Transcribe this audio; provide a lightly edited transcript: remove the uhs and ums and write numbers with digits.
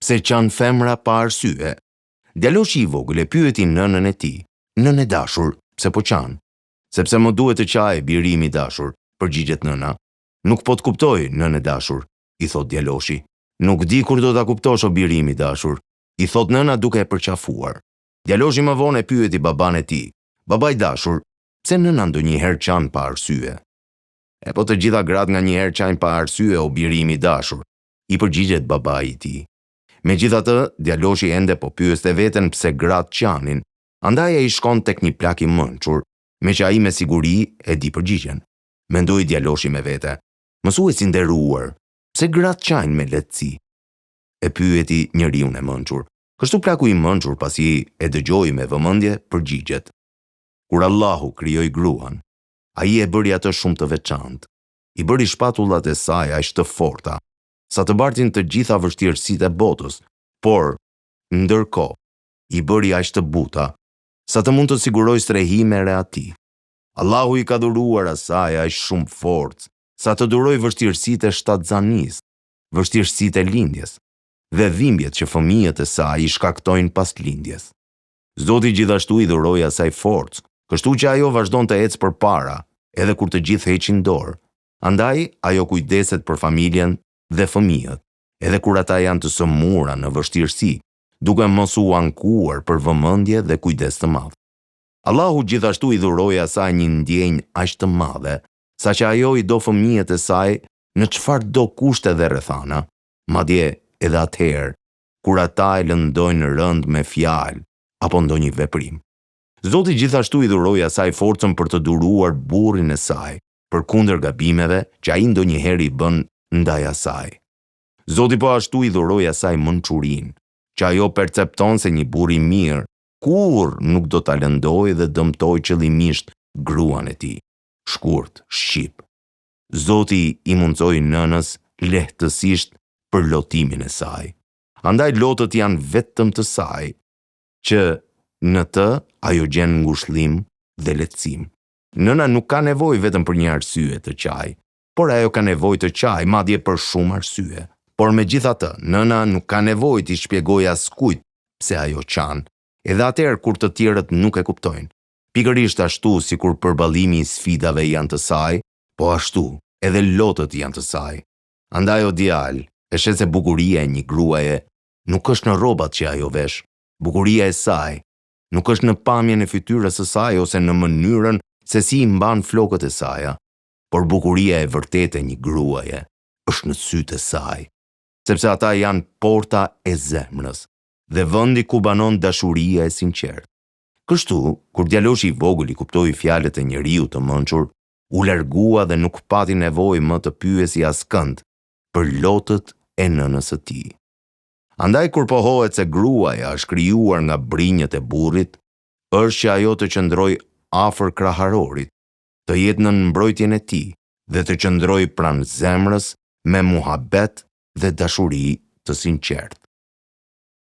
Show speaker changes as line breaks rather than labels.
Se qanë femra pa arsye. Djaloshi i vogël e pyeti nënën e tij: "Nënë e dashur, pse po qanë?" "Sepse më duhet të qaj, birimi i dashur", përgjigjet nëna. "Nuk po të kuptoj, nënë e dashur", i thot djaloshi. "Nuk di kur do ta kuptosh, o birimi i dashur", i thot nëna duke e përqafuar. Djaloshi më vonë e pyeti baban e tij: "Baba i dashur, pse nëna ndonjëherë qanë pa arsye?" "E po të gjitha gratë nganjëherë qajnë pa arsye, o birimi i dashur", i përgjigjet babai i tij. Megjithatë, djaloshi ende po pyeste veten pse gratë qanin, andaj ai shkon tek një plak i mençur, me që ai me siguri e di përgjigjen. Mendoi djaloshi me vete: "Mësuesi i nderuar, pse gratë qajnë me lehtësi?" E pyeti njeriu e mençur. Kështu plaku i mençur, pasi e dëgjoi me vëmendje, përgjigjet: "Kur Allahu krijoi gruan, ai e bëri atë shumë të veçantë. I bëri shpatullat e saj aq të forta, sa të bartin të gjitha vështirësitë e botës, por, ndërkohë, i bëri aq të buta, sa të mund të siguroj strehimere atij. Allahu i ka dhuruar asaj aq shumë forcë, sa të duroj vështirësitë e shtatzanisë, vështirësitë e lindjes, dhe dhimbjet që fëmijët e saj i shkaktojnë pas lindjes. Zoti gjithashtu i dhuroi asaj forcë, kështu që ajo vazhdon të ecë përpara, edhe kur të gjithë heqin dorë. Andaj, ajo kujdeset për familjen dhe fëmijët, edhe kur ata janë të sëmura në vështirësi, duke mos u ankuar për vëmendje dhe kujdes të madh. Allahu gjithashtu i dhuroi asaj një ndjenjë aq të madhe, saqë ajo i do fëmijët e saj në çfarëdo kushte dhe rrethana, madje edhe atëherë kur ata e lëndojnë rënd me fjalë apo ndonjë veprim. Zoti gjithashtu i dhuroi asaj forcën për të duruar burrin e saj, përkundër gabimeve që ai ndonjëherë i bën ndaj asaj. Zoti po ashtu i dhuroi asaj mençurinë, që ajo percepton se një burr i mirë kurrë nuk do ta lëndojë dhe dëmtojë qëllimisht gruan e tij. Shkurt, shqip. Zoti i mundsoi nënës lehtësisht për lotimin e saj. Andaj lotët janë vetëm të saj, që në të ajo gjen ngushëllim dhe lehtësim. Nëna nuk ka nevojë vetëm për një arsye të qaj, por ajo ka nevojë të qaj, madje për shumë arsye. Por megjithatë, nëna nuk ka nevojë t'i shpjegojë askujt pse ajo qan, edhe atëherë kur të tjerët nuk e kuptojnë. Pikërisht ashtu sikur përballimi i sfidave janë të saj, po ashtu edhe lotët janë të saj. Andaj o djalë, e sheh se bukuria e një gruaje nuk është në rrobat që ajo vesh. Bukuria e saj nuk është në pamjen e fytyrës së saj ose në mënyrën se si i mban flokët e saj, por bukuria e vërtetë e një gruaje është në sytë e saj, sepse ata janë porta e zemrës dhe vendi ku banon dashuria e sinqertë. Kështu, kur djaloshi i vogël i kuptoi fjalët e njeriu të mençur, u largua dhe nuk pati nevojë më të pyesi askënd për lotët e nënës së tij. Andaj kur pohohet se gruaja është krijuar nga brinjët e burrit, është që ajo të qëndroj afër kraharorit, të jetë në mbrojtjen e tij dhe të qëndroj pranë zemrës me muhabet dhe dashuri të sinqertë.